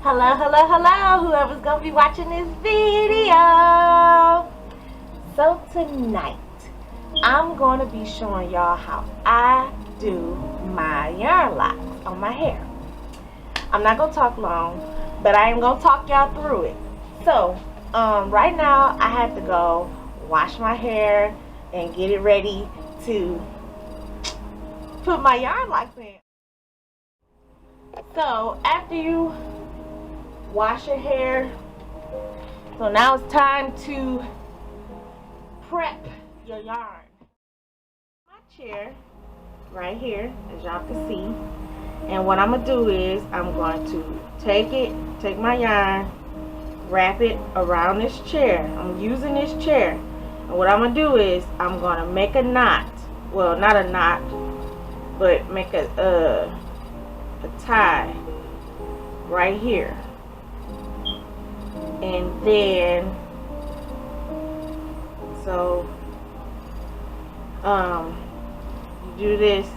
Hello, hello, hello, whoever's gonna be watching this video. So tonight, I'm gonna be showing y'all how I do my yarn locks on my hair. I'm not gonna talk long, but I am gonna talk y'all through it. So, right now, I have to go wash my hair and get it ready to put my yarn locks in. So, after you wash your hair, so now it's time to prep your yarn. My chair right here, as y'all can see, and what I'm gonna do is I'm going to take my yarn, wrap it around this chair. I'm using this chair, and what I'm gonna do is I'm gonna make a knot. Well, not a knot, but make a tie right here. And then you do this,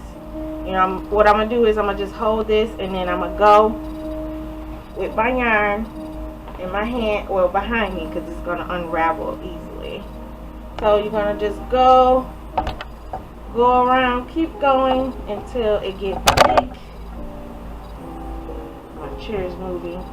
you know, what I'm gonna do is I'm gonna just hold this, and then I'm gonna go with my yarn in my hand, well, behind me, because it's gonna unravel easily. So you're gonna just go around, keep going until it gets thick. My chair is moving.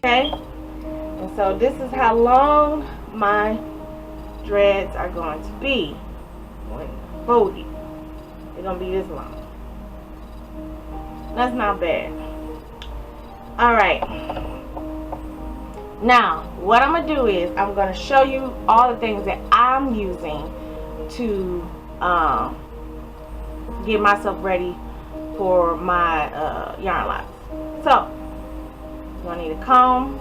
Okay, and so this is how long my dreads are going to be when folded. They're going to be this long. That's not bad. Alright, now what I'm going to do is I'm going to show you all the things that I'm using to get myself ready for my yarn locks. So you're going to need a comb,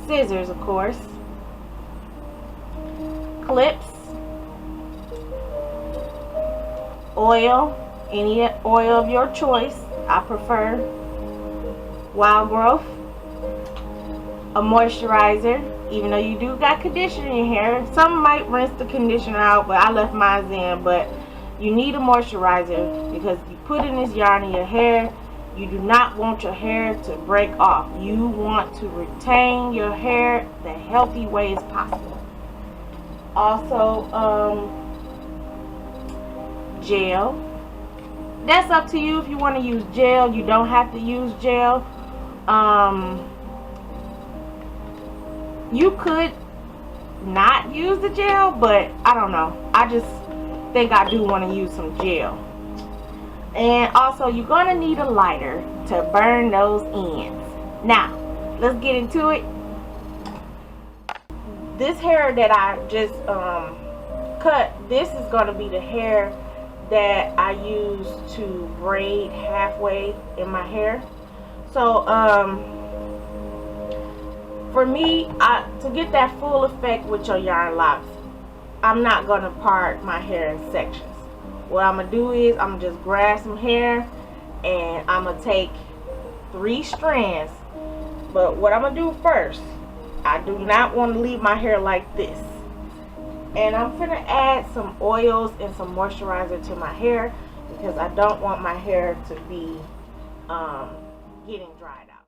scissors, of course, clips, oil, any oil of your choice. I prefer Wild Growth, a moisturizer, even though you do got conditioner in your hair. Some might rinse the conditioner out, but I left mine in. But you need a moisturizer because you put in this yarn in your hair. You do not want your hair to break off. You want to retain your hair the healthy way as possible. Also, gel. That's up to you if you want to use gel. You don't have to use gel. You could not use the gel, but I don't know. I just think I do want to use some gel. And also, you're going to need a lighter to burn those ends. Now, let's get into it. This hair that I just cut, this is going to be the hair that I use to braid halfway in my hair. So, for me, to get that full effect with your yarn locks, I'm not going to part my hair in sections. What I'm going to do is I'm going to just grab some hair and I'm going to take 3 strands. But what I'm going to do first, I do not want to leave my hair like this. And I'm going to add some oils and some moisturizer to my hair because I don't want my hair to be getting dried out.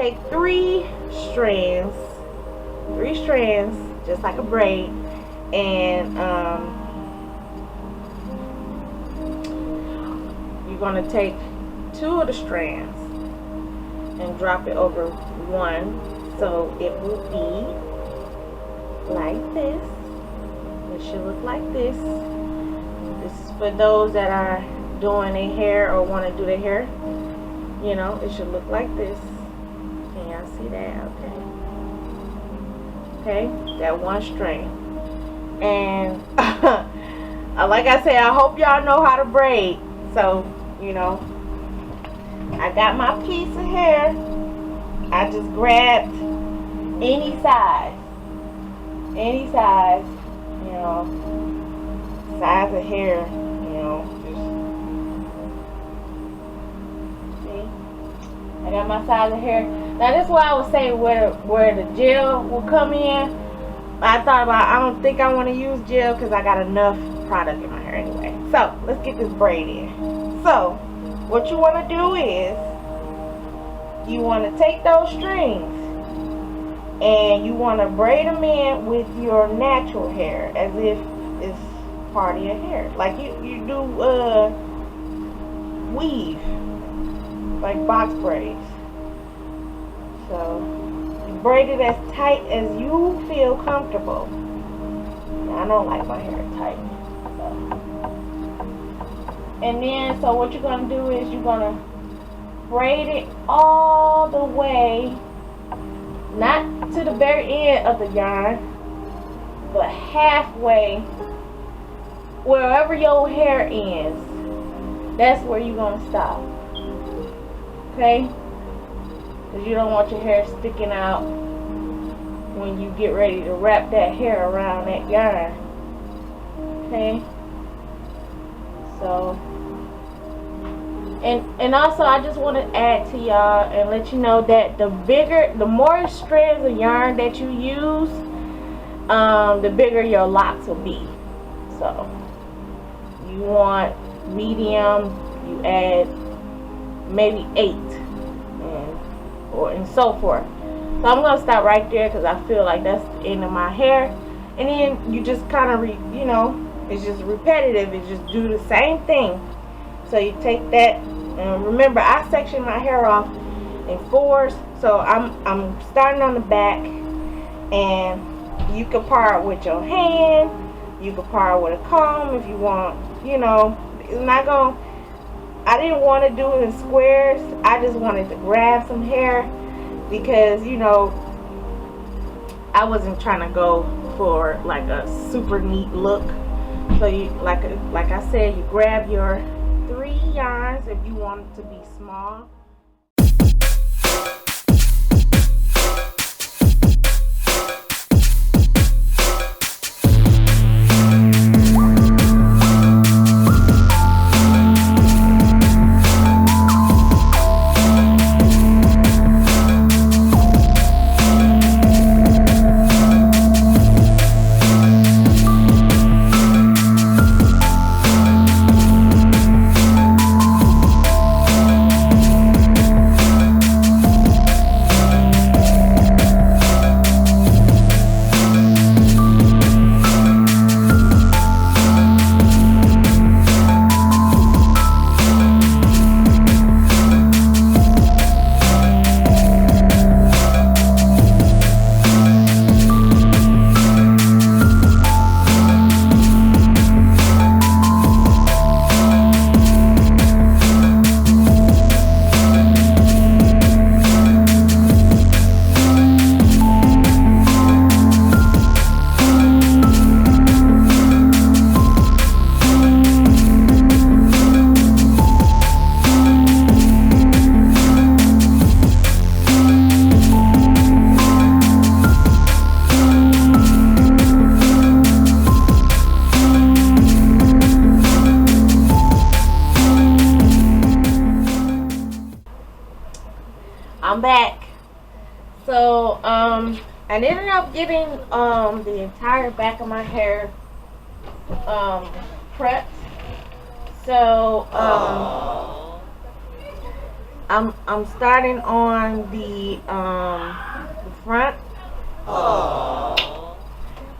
take three strands, just like a braid, and you're gonna take two of the strands and drop it over one, so it will be like this. It should look like this. This is for those that are doing their hair or want to do their hair. You know, it should look like this. Can y'all see that? Okay, that one strand. And like I said, I hope y'all know how to braid. So, you know, I got my piece of hair. I just grabbed any size, you know, size of hair, you know, just see. I got my size of hair. Now this is why I was saying where the gel will come in. I thought about, I don't think I want to use gel because I got enough product in my hair anyway. So let's get this braid in. So what you want to do is you want to take those strings and you want to braid them in with your natural hair as if it's part of your hair, like you do weave, like box braids. So you braid it as tight as you feel comfortable. Now, I don't like my hair tight, so. And then so what you're gonna do is you're gonna braid it all the way, not to the very end of the yarn, but halfway, wherever your hair ends, that's where you're gonna stop. Okay? Because you don't want your hair sticking out when you get ready to wrap that hair around that yarn. Okay? So, and also I just want to add to y'all and let you know that the more strands of yarn that you use, the bigger your locks will be. So you want medium, you add maybe 8, and so forth. So I'm gonna stop right there because I feel like that's the end of my hair. And then you just kind of you know, it's just repetitive. It's just do the same thing. So you take that, and remember I section my hair off in 4s. So I'm starting on the back, and you can part with your hand, you can part with a comb if you want. You know, it's not gonna, I didn't want to do it in squares. I just wanted to grab some hair because, you know, I wasn't trying to go for like a super neat look. So you, like I said, you grab your 3 yarns if you want it to be small. I'm back. So I ended up getting the entire back of my hair prepped. So I'm starting on the front.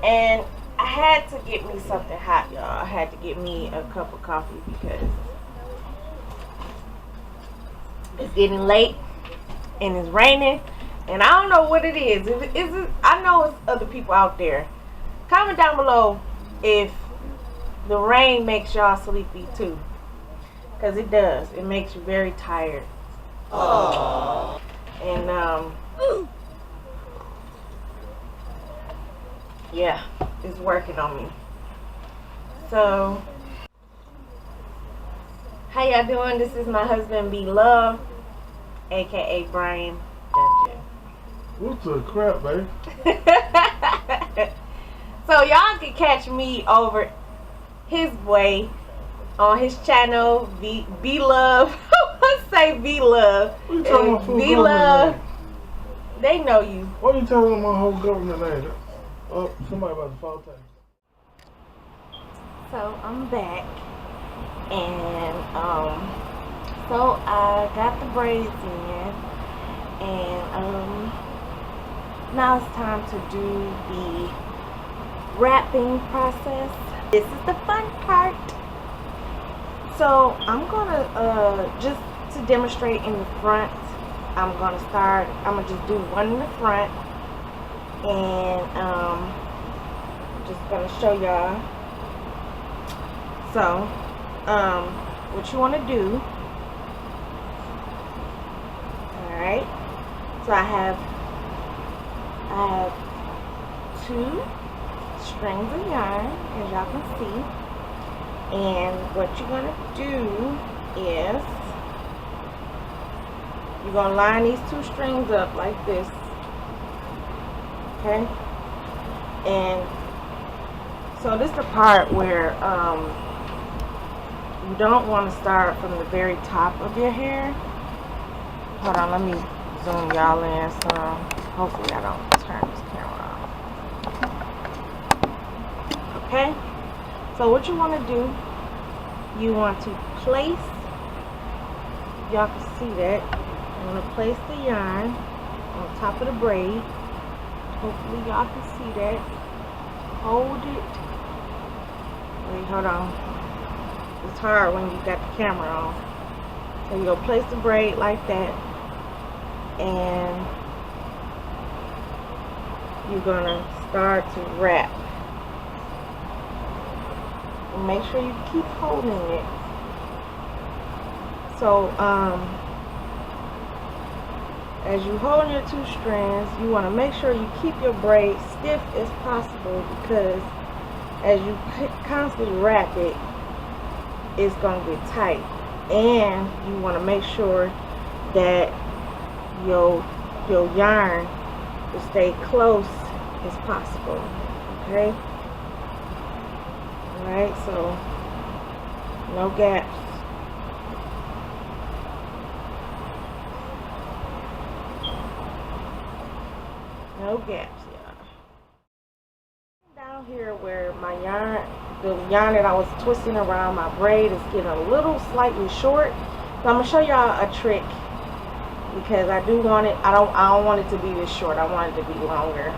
And I had to get me something hot, y'all. I had to get me a cup of coffee because it's getting late and it's raining. And I don't know what it is. I know it's other people out there. Comment down below if the rain makes y'all sleepy too. Because it does. It makes you very tired. And yeah, it's working on me. So, how y'all doing? This is my husband, B Love, aka Brian Dungeon. What's the crap, babe? So y'all can catch me over his way on his channel, B Love. Let's say B Love. What you talking about? B Love. They know you. Why you telling my whole government name? Oh, somebody about to fall tax. So I'm back, and so I got the braids in, and now it's time to do the wrapping process. This is the fun part. So I'm gonna just to demonstrate in the front, I'm gonna just do one in the front, and just gonna show y'all. So what you want to do, all right, so I have 2 strings of yarn, as y'all can see, and what you're gonna do is you're gonna line these 2 strings up like this, okay? And so this is the part where you don't want to start from the very top of your hair. Hold on, let me zoom y'all in some. Hopefully I don't turn this camera off. Okay? So what you want to do, you want to place, y'all can see that, you want to place the yarn on top of the braid. Hopefully y'all can see that. Hold it. Wait, hold on. It's hard when you got the camera on. So you're going to place the braid like that, and you're going to start to wrap. And make sure you keep holding it. So as you hold your 2 strands, you want to make sure you keep your braid stiff as possible, because as you constantly wrap it, it's going to get tight. And you want to make sure that your yarn will stay close as possible. Okay? Alright, so no gaps. No gaps, y'all. Down here where my yarn, the yarn that I was twisting around my braid is getting a little slightly short. So I'm gonna show y'all a trick, because I do want it. I don't want it to be this short. I want it to be longer.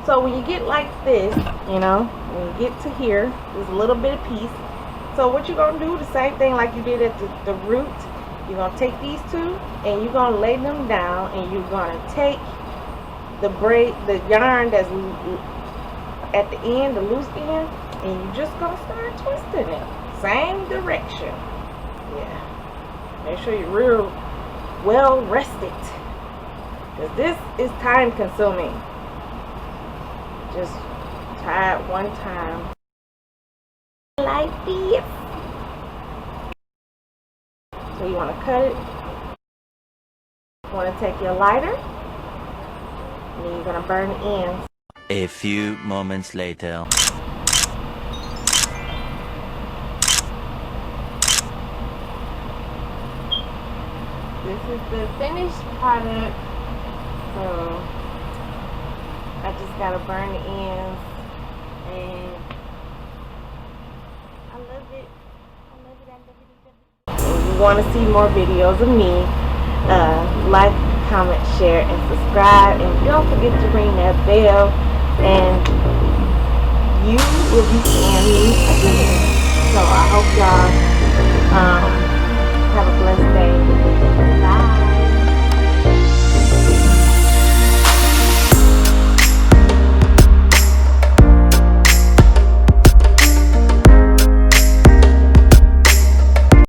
So when you get like this, you know, when you get to here, there's a little bit of piece. So what you're gonna do, the same thing like you did at the root. You're gonna take these 2 and you're gonna lay them down, and you're gonna take the braid, the yarn that's at the end, the loose end, and you're just gonna start twisting it. Same direction. Yeah. Make sure you're real well rested, because this is time consuming. Just tie it one time like this. So you want to cut it. You want to take your lighter, and then you're going to burn the ends. A few moments later. This is the finished product. So I just gotta burn the ends, and I love it. I love it. I love it. I love it. So you want to see more videos of me, like, comment, share, and subscribe. And don't forget to ring that bell, and you will be seeing me again. So I hope y'all have a blessed day.